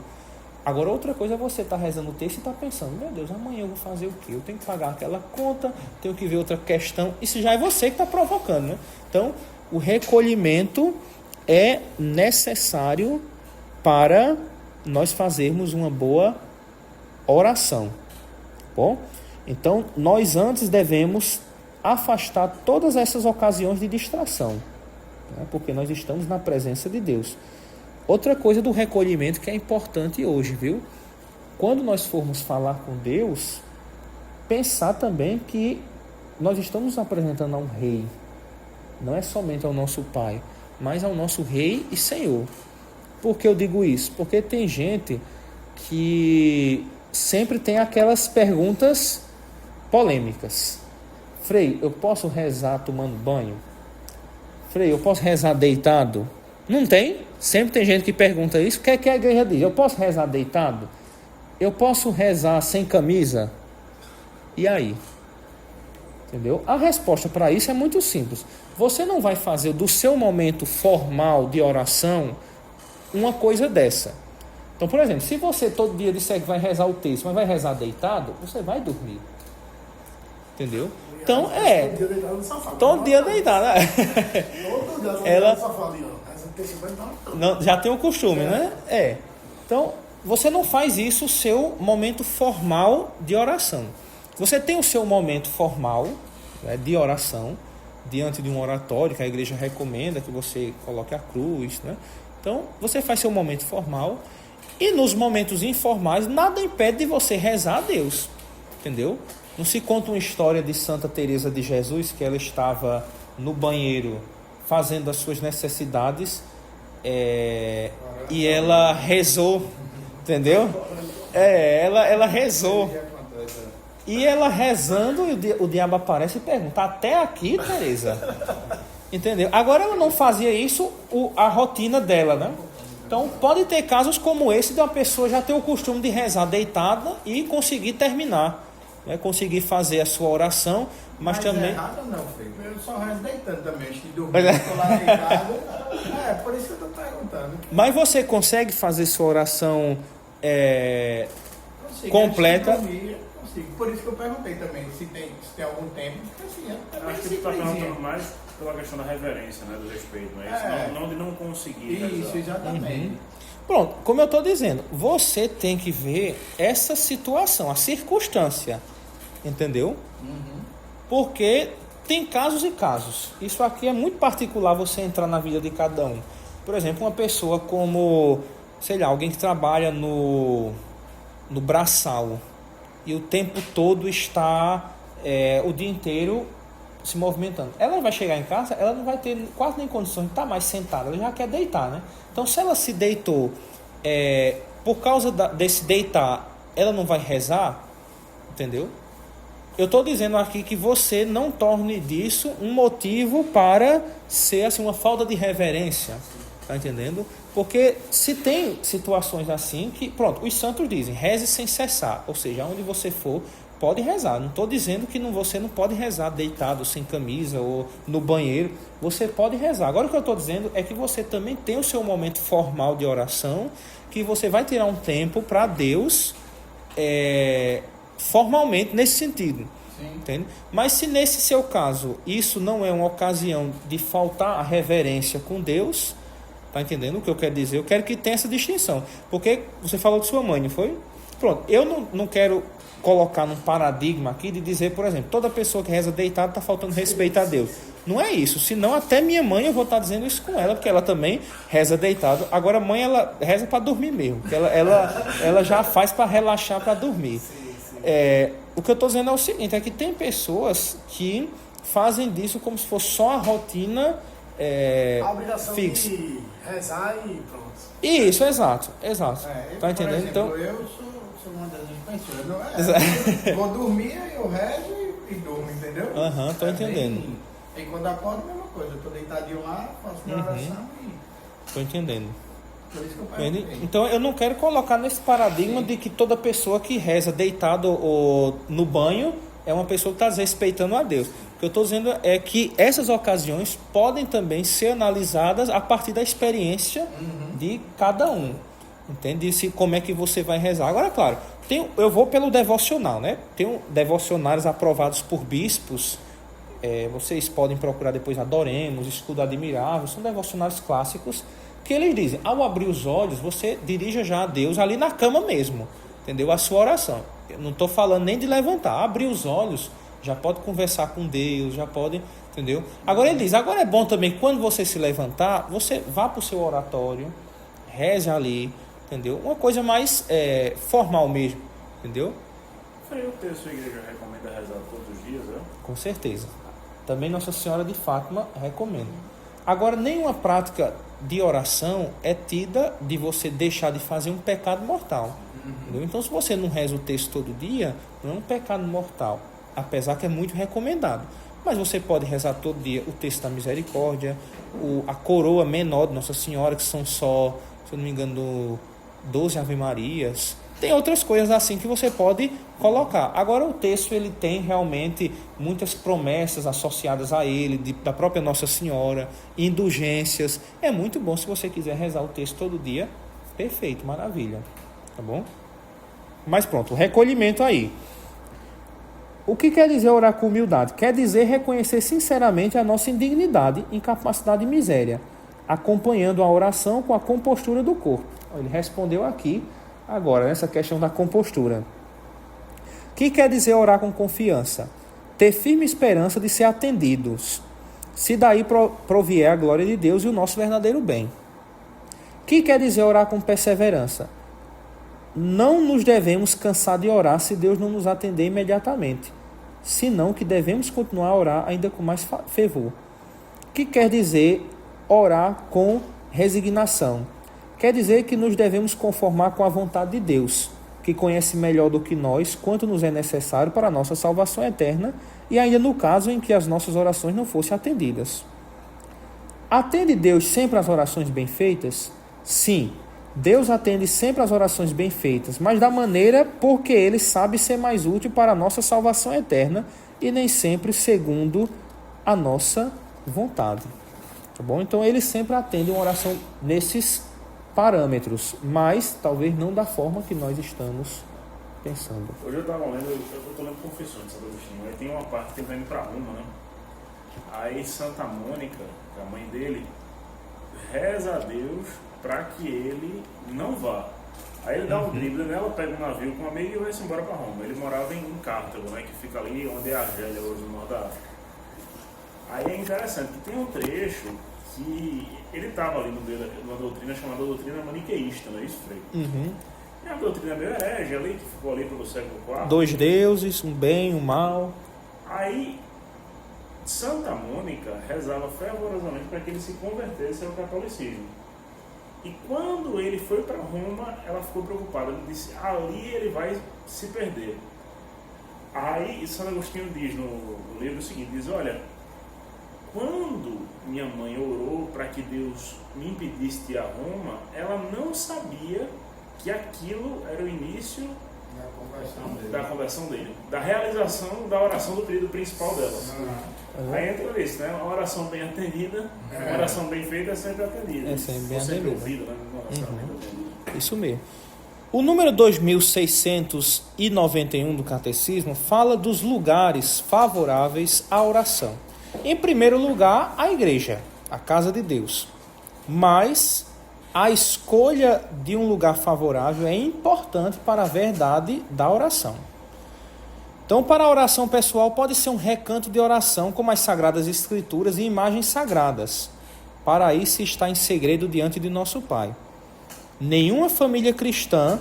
Agora outra coisa é você estar rezando o texto e estar pensando, meu Deus, amanhã eu vou fazer o quê? Eu tenho que pagar aquela conta, tenho que ver outra questão, isso já é você que está provocando, né? Então o recolhimento é necessário para nós fazermos uma boa oração. Bom, então nós antes devemos afastar todas essas ocasiões de distração, né? Porque nós estamos na presença de Deus. Outra coisa do recolhimento que é importante hoje, viu? Quando nós formos falar com Deus, pensar também que nós estamos apresentando a um rei, não é somente ao nosso Pai, mas ao nosso Rei e Senhor. Por que eu digo isso? Porque tem gente que sempre tem aquelas perguntas polêmicas. Frei, eu posso rezar tomando banho? Frei, eu posso rezar deitado? Não tem? Sempre tem gente que pergunta isso. O que é que a igreja diz? Eu posso rezar deitado? Eu posso rezar sem camisa? E aí? Entendeu? A resposta para isso é muito simples. Você não vai fazer do seu momento formal de oração uma coisa dessa. Então, por exemplo, se você todo dia disser que vai rezar o texto, mas vai rezar deitado, você vai dormir. Entendeu? Então, Todo dia deitado no sofá. todo dia deitado. Todo dia Ela- no sofá ali, ó. Essa texto vai dar Não, já tem o costume, né? Então, você não faz isso o seu momento formal de oração. Você tem o seu momento formal, né, de oração, diante de um oratório que a igreja recomenda que você coloque a cruz, né? Então, você faz seu momento formal e nos momentos informais nada impede de você rezar a Deus, entendeu? Não se conta uma história de Santa Teresa de Jesus que ela estava no banheiro fazendo as suas necessidades e ela rezou, entendeu? Ela rezou. E ela rezando, e o diabo aparece e pergunta, até aqui, Teresa? Entendeu? Agora ela não fazia isso, a rotina dela, né? Então pode ter casos como esse de uma pessoa já ter o costume de rezar deitada e conseguir terminar, né? Conseguir fazer a sua oração, mas também... É errado não, filho. Eu só rezo deitando também, antes de dormir. Eu tô lá deitado. Por isso que eu tô perguntando. Mas você consegue fazer sua oração Consigo, completa? antes de dormir, consigo. Por isso que eu perguntei também se tem algum tempo. Porque assim, é Acho que bem tu tá perguntando simplesinho. mais pela questão da reverência, né? Do respeito, não é isso? É. Não de não conseguir Isso, rezar. exatamente. Pronto, como eu estou dizendo, você tem que ver essa situação, a circunstância, entendeu? Porque tem casos e casos. Isso aqui é muito particular você entrar na vida de cada um. Por exemplo, uma pessoa como, sei lá, alguém que trabalha no braçal e o tempo todo está o dia inteiro se movimentando. Ela vai chegar em casa, ela não vai ter quase nem condições de estar mais sentada, ela já quer deitar, né? Então, se ela se deitou por causa desse deitar, ela não vai rezar, entendeu? Eu estou dizendo aqui que você não torne disso um motivo para ser assim, uma falta de reverência, tá entendendo? Porque se tem situações assim que, pronto, os santos dizem, reze sem cessar, ou seja, onde você for, pode rezar. Não estou dizendo que você não pode rezar deitado, sem camisa ou no banheiro. Você pode rezar. Agora o que eu estou dizendo é que você também tem o seu momento formal de oração, que você vai tirar um tempo para Deus formalmente nesse sentido. Sim. Entende? Mas se nesse seu caso isso não é uma ocasião de faltar a reverência com Deus, tá entendendo o que eu quero dizer? Eu quero que tenha essa distinção. Porque você falou de sua mãe, não foi? Pronto, eu não quero colocar num paradigma aqui de dizer, por exemplo, toda pessoa que reza deitada está faltando respeito a Deus. Não é isso. Senão até minha mãe eu vou estar dizendo isso com ela, porque ela também reza deitado. Agora a mãe, ela reza para dormir mesmo. Porque ela já faz para relaxar, para dormir. O que eu estou dizendo é o seguinte, é que tem pessoas que fazem disso como se fosse só a rotina A obrigação fixa. de rezar e pronto. Isso, exato. Tá entendendo? Por exemplo, Então, eu sou uma dessas pessoas. Não, vou dormir, eu rezo e durmo, entendeu? Aham, tô entendendo. E quando acordo, a mesma coisa. Eu tô deitadinho lá, faço minha oração e... tô entendendo. Por isso que eu perguntei. Então eu não quero colocar nesse paradigma de que toda pessoa que reza deitado ou no banho é uma pessoa que está desrespeitando a Deus. O que eu estou dizendo é que essas ocasiões podem também ser analisadas a partir da experiência de cada um. Entende? Como é que você vai rezar. Agora, claro, eu vou pelo devocional, né? Tem devocionários aprovados por bispos. Vocês podem procurar depois Adoremos, Escudo Admirável. São devocionários clássicos que eles dizem, ao abrir os olhos, você dirija já a Deus ali na cama mesmo. Entendeu? A sua oração. Eu não estou falando nem de levantar. Abrir os olhos, já pode conversar com Deus, já pode... Entendeu? Agora ele diz, agora é bom também, quando você se levantar, você vá para o seu oratório, reze ali, entendeu? Uma coisa mais formal mesmo, entendeu? Foi o texto que a igreja recomenda rezar todos os dias, né? Com certeza. Também Nossa Senhora de Fátima recomenda. Agora, nenhuma prática de oração é tida de você deixar de fazer um pecado mortal. Entendeu? Então, se você não reza o texto todo dia, não é um pecado mortal, apesar que é muito recomendado. Mas você pode rezar todo dia o texto da misericórdia, a coroa menor de Nossa Senhora, que são só, se eu não me engano, 12 Ave Marias. Tem outras coisas assim que você pode colocar. Agora, o texto ele tem realmente muitas promessas associadas a ele, da própria Nossa Senhora, indulgências. É muito bom se você quiser rezar o texto todo dia. Perfeito, maravilha. Tá bom? Mas pronto, o recolhimento aí. O que quer dizer orar com humildade? Quer dizer reconhecer sinceramente a nossa indignidade, incapacidade e miséria, acompanhando a oração com a compostura do corpo. Ele respondeu aqui, agora, nessa questão da compostura. O que quer dizer orar com confiança? Ter firme esperança de ser atendidos, se daí provier a glória de Deus e o nosso verdadeiro bem. O que quer dizer orar com perseverança? Não nos devemos cansar de orar se Deus não nos atender imediatamente, senão que devemos continuar a orar ainda com mais fervor. O que quer dizer orar com resignação? Quer dizer que nos devemos conformar com a vontade de Deus, que conhece melhor do que nós quanto nos é necessário para a nossa salvação eterna, e ainda no caso em que as nossas orações não fossem atendidas. Atende Deus sempre as orações bem feitas? Sim. Deus atende sempre as orações bem feitas, mas da maneira porque Ele sabe ser mais útil para a nossa salvação eterna e nem sempre segundo a nossa vontade. Tá bom? Então Ele sempre atende uma oração nesses parâmetros, mas talvez não da forma que nós estamos pensando. Hoje eu estava lendo, eu estou lendo Confissões de Santo Agostinho, aí tem uma parte que ele está indo para Roma, né? Aí Santa Mônica, que é a mãe dele, reza a Deus para que ele não vá. Aí ele dá um drible nela, pega um navio com um amigo e vai-se embora para Roma. Ele morava em Cartago, né, que fica ali onde é a Argélia, hoje no norte da África. Aí é interessante que tem um trecho que ele estava ali no meio de uma doutrina chamada doutrina maniqueísta, não é isso, Frei? É uma doutrina meio herege ali, que ficou ali pelo século IV. 2 deuses, um bem, um mal. Aí Santa Mônica rezava fervorosamente para que ele se convertesse ao catolicismo. E quando ele foi para Roma, ela ficou preocupada. Ele disse, ali ele vai se perder. Aí Santo Agostinho diz no livro o seguinte, diz, olha, quando minha mãe orou para que Deus me impedisse de ir a Roma, ela não sabia que aquilo era o início da conversão dele, da realização da oração do período principal dela. Aí entra isso, né? Uma oração bem atendida, uma oração bem feita é sempre atendida. É sempre bem sempre atendida. ouvida, né? Uma oração bem atendida. Isso mesmo. O número 2691 do Catecismo fala dos lugares favoráveis à oração. Em primeiro lugar, a igreja, a casa de Deus. Mas a escolha de um lugar favorável é importante para a verdade da oração. Então, para a oração pessoal, pode ser um recanto de oração como as Sagradas Escrituras e imagens sagradas. Para isso está em segredo diante de nosso Pai. Numa família cristã,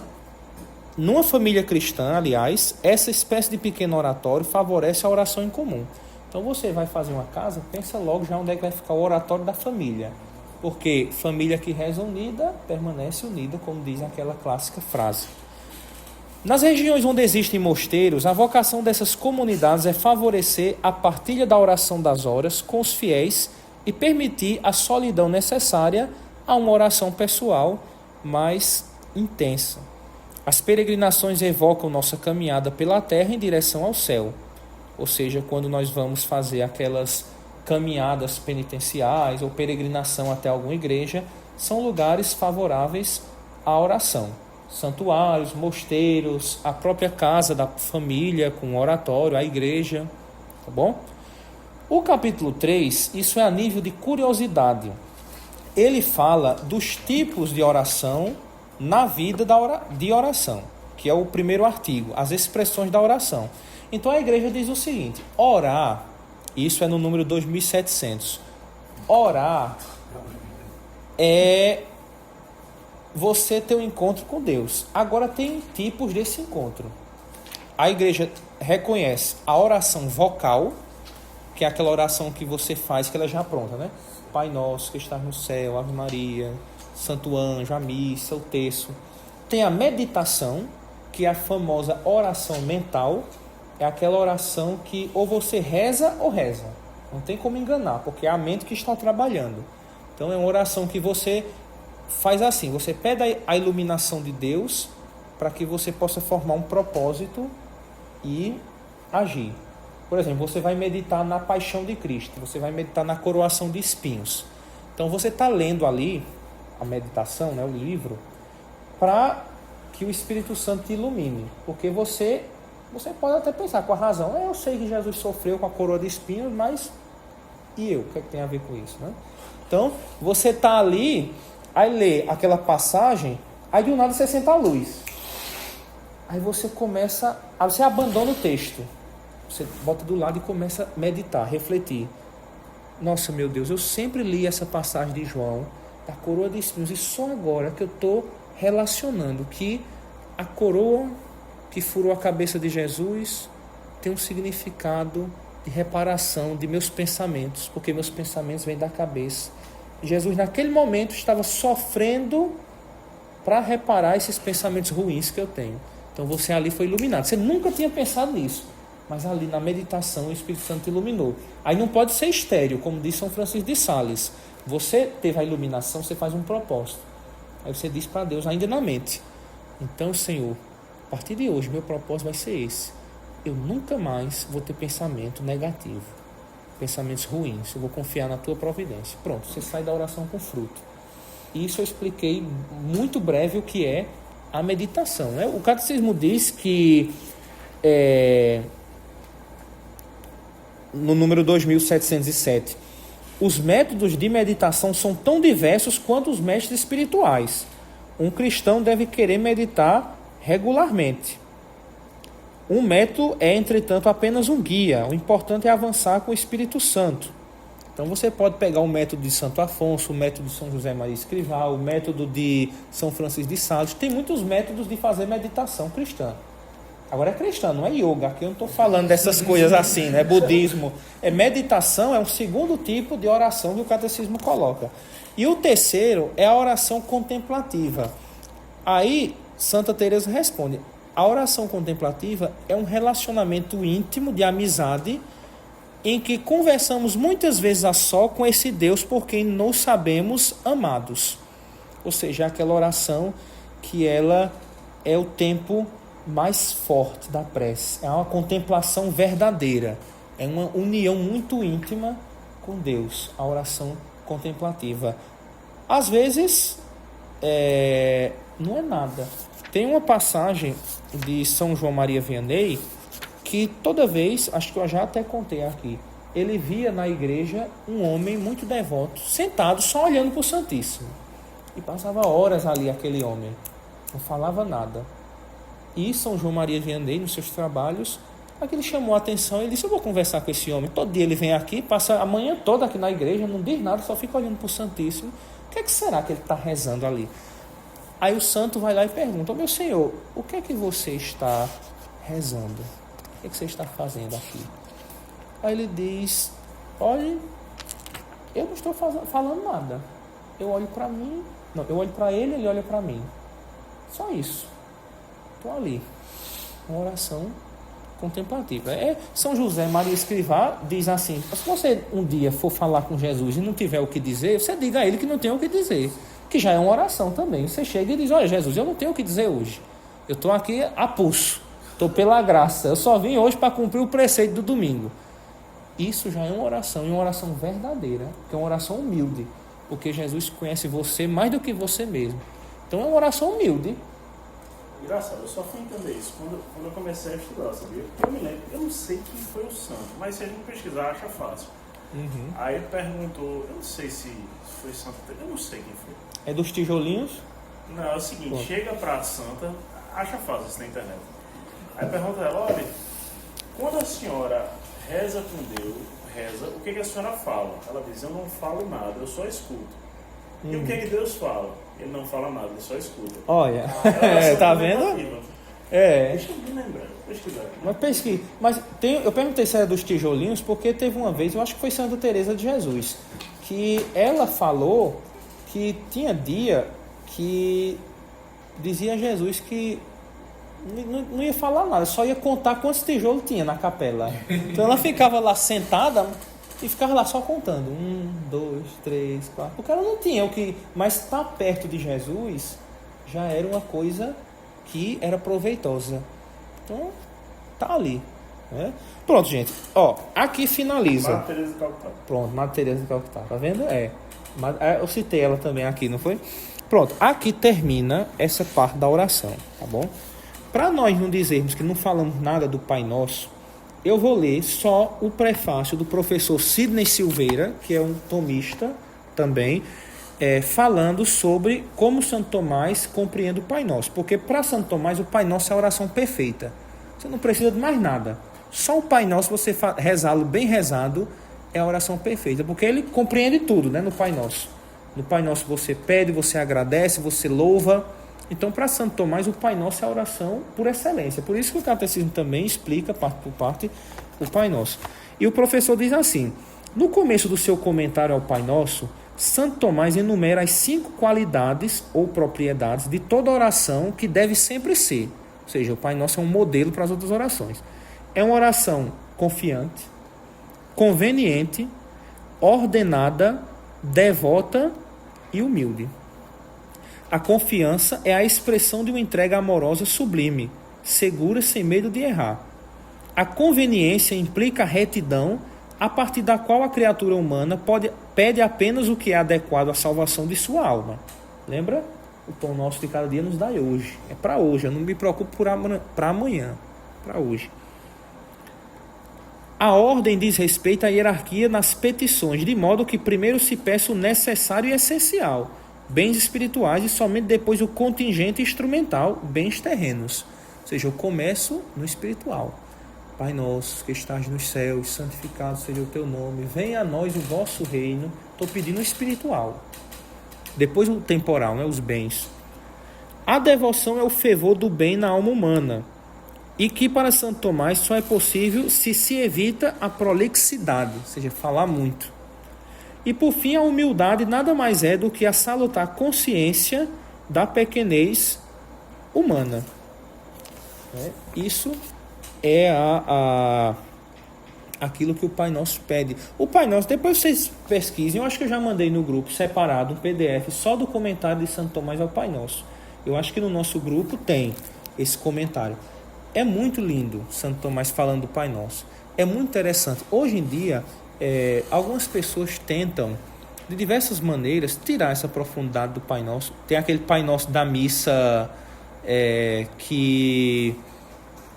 aliás, essa espécie de pequeno oratório favorece a oração em comum. Então, você vai fazer uma casa, pensa logo já onde é que vai ficar o oratório da família. Porque família que reza unida, permanece unida, como diz aquela clássica frase. Nas regiões onde existem mosteiros, a vocação dessas comunidades é favorecer a partilha da oração das horas com os fiéis e permitir a solidão necessária a uma oração pessoal mais intensa. As peregrinações evocam nossa caminhada pela terra em direção ao céu. Ou seja, quando nós vamos fazer aquelas caminhadas penitenciais ou peregrinação até alguma igreja, são lugares favoráveis à oração. Santuários, mosteiros, a própria casa da família com oratório, a igreja, tá bom? O capítulo 3, isso é a nível de curiosidade. Ele fala dos tipos de oração na vida de oração, que é o primeiro artigo, as expressões da oração. Então a igreja diz o seguinte: orar, isso é no número 2700, orar é você ter um encontro com Deus. Agora tem tipos desse encontro. A igreja reconhece a oração vocal, que é aquela oração que você faz, que ela já é pronta, né? Pai nosso que estás no céu, Ave Maria, Santo Anjo, a missa, o terço. Tem a meditação, que é a famosa oração mental. É aquela oração que ou você reza ou reza. Não tem como enganar, porque é a mente que está trabalhando. Então é uma oração que você faz assim, você pede a iluminação de Deus para que você possa formar um propósito e agir. Por exemplo, você vai meditar na paixão de Cristo, você vai meditar na coroação de espinhos. Então você está lendo ali a meditação, né, o livro, para que o Espírito Santo te ilumine. Porque você pode até pensar com a razão, eu sei que Jesus sofreu com a coroa de espinhos, mas e eu? O que é que tem a ver com isso, né? Então, você está ali, aí lê aquela passagem, aí de um nada você sente a luz. Aí você começa, aí você abandona o texto. Você bota do lado e começa a meditar, refletir. Nossa, meu Deus, eu sempre li essa passagem de João, da coroa de espinhos, e só agora que eu estou relacionando que a coroa que furou a cabeça de Jesus tem um significado de reparação de meus pensamentos, porque meus pensamentos vêm da cabeça. Jesus, naquele momento, estava sofrendo para reparar esses pensamentos ruins que eu tenho. Então você ali foi iluminado. Você nunca tinha pensado nisso, mas ali na meditação o Espírito Santo iluminou. Aí não pode ser estéril, como diz São Francisco de Sales. Você teve a iluminação, você faz um propósito. Aí você diz para Deus, ainda na mente: então, Senhor, a partir de hoje meu propósito vai ser esse. Eu nunca mais vou ter pensamento negativo, pensamentos ruins. Eu vou confiar na tua providência. Pronto, você sai da oração com fruto. Isso eu expliquei muito breve o que é a meditação, né? O Catecismo diz que no número 2707, os métodos de meditação são tão diversos quanto os mestres espirituais. Um cristão deve querer meditar regularmente. Um método é, entretanto, apenas um guia. O importante é avançar com o Espírito Santo. Então você pode pegar o método de Santo Afonso, o método de São José Maria Escrivá, o método de São Francisco de Sales. Tem muitos métodos de fazer meditação cristã. Agora é cristã, não é yoga. Aqui eu não estou falando dessas coisas assim, né? Budismo. Meditação é um segundo tipo de oração que o catecismo coloca. E o terceiro é a oração contemplativa. Aí Santa Teresa responde: a oração contemplativa é um relacionamento íntimo de amizade em que conversamos muitas vezes a só com esse Deus por quem nos sabemos amados. Ou seja, aquela oração que ela é o tempo mais forte da prece. É uma contemplação verdadeira. É uma união muito íntima com Deus, a oração contemplativa. Às vezes, não é nada. Tem uma passagem de São João Maria Vianney que toda vez, acho que eu já até contei aqui, ele via na igreja um homem muito devoto, sentado só olhando para o Santíssimo. E passava horas ali aquele homem, não falava nada. E São João Maria Vianney, nos seus trabalhos, Aquilo chamou a atenção e ele disse, eu vou conversar com esse homem. Todo dia ele vem aqui, passa a manhã toda aqui na igreja, não diz nada, só fica olhando para o Santíssimo. O que é que será que ele está rezando ali? Aí o santo vai lá e pergunta, meu senhor, o que é que você está rezando? O que é que você está fazendo aqui? Aí ele diz, olha, eu não estou falando nada. Eu olho para mim, não, eu olho para ele, ele olha para mim. Só isso. Estou ali. Uma oração contemplativa. São José Maria Escrivá diz assim, se você um dia for falar com Jesus e não tiver o que dizer, você diga a ele que não tem o que dizer, que já é uma oração também. Você chega e diz, olha Jesus, eu não tenho o que dizer hoje, eu estou aqui a pulso, estou pela graça, eu só vim hoje para cumprir o preceito do domingo. Isso já é uma oração, e uma oração verdadeira, que é uma oração humilde, porque Jesus conhece você mais do que você mesmo. Então é uma oração humilde. Engraçado, eu só fui entender isso quando eu comecei a estudar, sabia? Eu me lembro, eu não sei quem foi o santo, mas se a gente pesquisar, acha fácil. Uhum. Aí ele perguntou, eu não sei se foi santo, eu não sei quem foi. É dos tijolinhos? Não, é o seguinte, Pô. chega pra santa, acha fácil isso na internet. Aí pergunta a ela, olha, quando a senhora reza com Deus, o que a senhora fala? Ela diz, eu não falo nada, eu só escuto. E o que Deus fala? Ele não fala nada, ele só escuta. Olha, Ela tá vendo? Deixa eu me lembrar, pesquisar. Mas pesquisa. Mas eu perguntei se era dos tijolinhos, porque teve uma vez, eu acho que foi Santa Teresa de Jesus, que ela falou que tinha dia que dizia a Jesus que não ia falar nada, só ia contar quantos tijolos tinha na capela. Então ela ficava lá sentada e ficava lá só contando. 1, 2, 3, 4. Porque ela não tinha o que. Mas estar perto de Jesus já era uma coisa que era proveitosa. Então, tá ali. Né? Pronto, gente. Ó, aqui finaliza. Madre Teresa de Calcutá. Pronto, Madre Teresa de Calcutá. Tá vendo? Eu citei ela também aqui, não foi? Pronto, aqui termina essa parte da oração, tá bom? Para nós não dizermos que não falamos nada do Pai Nosso, eu vou ler só o prefácio do professor Sidney Silveira, que é um tomista também, falando sobre como Santo Tomás compreende o Pai Nosso. Porque para Santo Tomás o Pai Nosso é a oração perfeita. Você não precisa de mais nada. Só o Pai Nosso, você rezá-lo bem rezado, é a oração perfeita. Porque ele compreende tudo, né, no Pai Nosso. No Pai Nosso você pede, você agradece, você louva. Então, para Santo Tomás, o Pai Nosso é a oração por excelência. Por isso que o Catecismo também explica, parte por parte, o Pai Nosso. E o professor diz assim, no começo do seu comentário ao Pai Nosso, Santo Tomás enumera as 5 qualidades ou propriedades de toda oração que deve sempre ser. Ou seja, o Pai Nosso é um modelo para as outras orações. É uma oração confiante, conveniente, ordenada, devota e humilde. A confiança é a expressão de uma entrega amorosa sublime, segura sem medo de errar. A conveniência implica a retidão, a partir da qual a criatura humana pede apenas o que é adequado à salvação de sua alma. Lembra? O pão nosso de cada dia nos dai hoje. É para hoje, eu não me preocupo para amanhã, para hoje. A ordem diz respeito à hierarquia nas petições, de modo que primeiro se peça o necessário e essencial, bens espirituais, e somente depois o contingente instrumental, bens terrenos. Ou seja, eu começo no espiritual. Pai nosso que estás nos céus, santificado seja o teu nome, venha a nós o vosso reino. Estou pedindo o espiritual. Depois o temporal, né, os bens. A devoção é o fervor do bem na alma humana, e que para Santo Tomás só é possível se evita a prolixidade, ou seja, falar muito. E por fim, a humildade nada mais é do que a salutar consciência da pequenez humana. Isso é aquilo que o Pai Nosso pede. O Pai Nosso, depois vocês pesquisem, eu acho que eu já mandei no grupo separado um PDF só do comentário de Santo Tomás ao Pai Nosso. Eu acho que no nosso grupo tem esse comentário. É muito lindo Santo Tomás falando do Pai Nosso. É muito interessante. Hoje em dia, algumas pessoas tentam, de diversas maneiras, tirar essa profundidade do Pai Nosso. Tem aquele Pai Nosso da missa que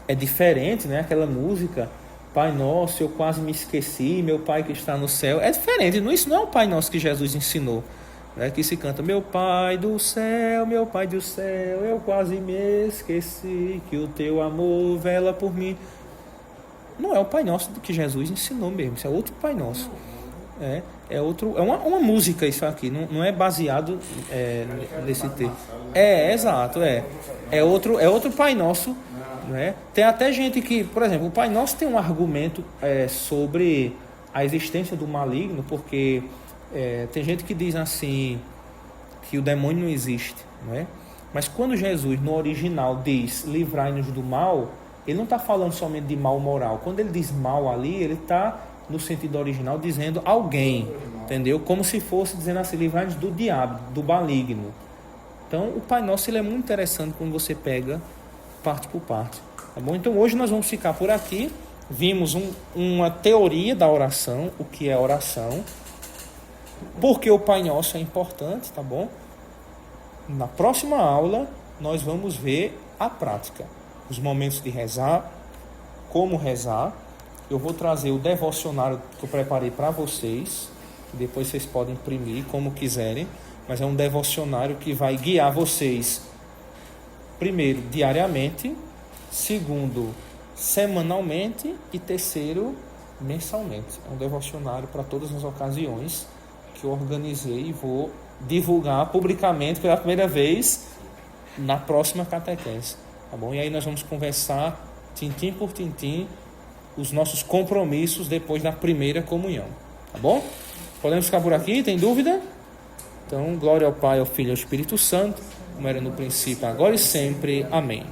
é diferente, né? Aquela música, Pai Nosso, eu quase me esqueci, meu Pai que está no céu. É diferente, isso não é o Pai Nosso que Jesus ensinou. Que se canta, meu Pai do céu, eu quase me esqueci, que o teu amor vela por mim. Não é o Pai Nosso que Jesus ensinou mesmo, isso é outro Pai Nosso. É uma música isso aqui, não é baseado nesse texto. Exato. É outro Pai Nosso. Né? Tem até gente que, por exemplo, o Pai Nosso tem um argumento sobre a existência do maligno, porque tem gente que diz assim, que o demônio não existe, não é? Mas quando Jesus, no original, diz livrai-nos do mal, ele não está falando somente de mal moral. Quando ele diz mal ali, ele está, no sentido original, dizendo alguém, entendeu? Como se fosse dizendo assim, livrai-nos do diabo, do maligno. Então, o Pai Nosso ele é muito interessante quando você pega parte por parte. Tá bom? Então, hoje nós vamos ficar por aqui. Vimos uma teoria da oração, o que é oração, porque o Pai Nosso é importante, tá bom? Na próxima aula, nós vamos ver a prática, os momentos de rezar, como rezar. Eu vou trazer o devocionário que eu preparei para vocês, depois vocês podem imprimir como quiserem, mas é um devocionário que vai guiar vocês, primeiro, diariamente, segundo, semanalmente e terceiro, mensalmente. É um devocionário para todas as ocasiões que eu organizei e vou divulgar publicamente pela primeira vez na próxima catequese, tá bom? E aí nós vamos conversar tintim por tintim os nossos compromissos depois da primeira comunhão, tá bom? Podemos ficar por aqui, tem dúvida? Então, glória ao Pai, ao Filho e ao Espírito Santo, como era no princípio, agora e sempre. Amém.